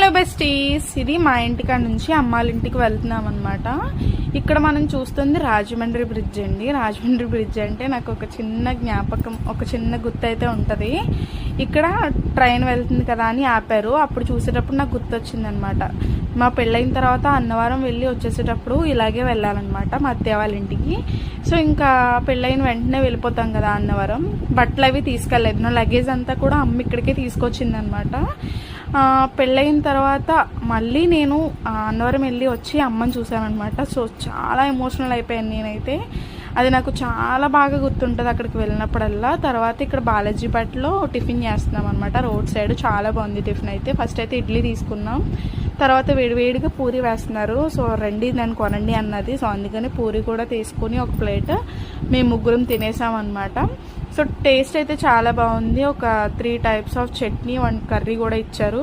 Hello besties, ఇది మా ఇంటికాడ నుంచి అమ్మాళ్ళ ఇంటికి వెళ్తున్నాం అనమాట. ఇక్కడ మనం చూస్తుంది రాజమండ్రి బ్రిడ్జ్ అండి. రాజమండ్రి బ్రిడ్జ్ అంటే నాకు ఒక చిన్న జ్ఞాపకం, ఒక చిన్న గుర్తు అయితే ఉంటుంది. ఇక్కడ ట్రైన్ వెళ్తుంది కదా అని ఆపారు. అప్పుడు చూసేటప్పుడు నాకు గుర్తొచ్చింది అనమాట. మా పెళ్ళైన తర్వాత అన్నవరం వెళ్ళి వచ్చేసేటప్పుడు ఇలాగే వెళ్ళాలన్నమాట మా అత్తయ్య వాళ్ళ ఇంటికి. సో ఇంకా పెళ్ళైన వెంటనే వెళ్ళిపోతాం కదా అన్నవరం. బట్టలు అవి తీసుకెళ్ళలేదు, నా లగేజ్ అంతా కూడా అమ్మ ఇక్కడికే తీసుకొచ్చింది అనమాట. పెళ్ళయిన తర్వాత మళ్ళీ నేను అన్నవరం వెళ్ళి వచ్చి అమ్మని చూశానమాట. సో చాలా ఎమోషనల్ అయిపోయాను నేనైతే. అది నాకు చాలా బాగా గుర్తుంటుంది అక్కడికి వెళ్ళినప్పుడల్లా. తర్వాత ఇక్కడ బాలాజీపేటలో టిఫిన్ చేస్తున్నాం అనమాట, రోడ్ సైడ్. చాలా బాగుంది టిఫిన్ అయితే. ఫస్ట్ అయితే ఇడ్లీ తీసుకున్నాం, తర్వాత వేడివేడిగా పూరి వేస్తున్నారు. సో రండి నేను కొనండి అన్నది. సో అందుకని పూరి కూడా తీసుకుని ఒక ప్లేట్ మేము ముగ్గురం తినేసామన్నమాట. సో టేస్ట్ అయితే చాలా బాగుంది. ఒక 3 టైప్స్ ఆఫ్ చట్నీ, 1 కర్రీ కూడా ఇచ్చారు.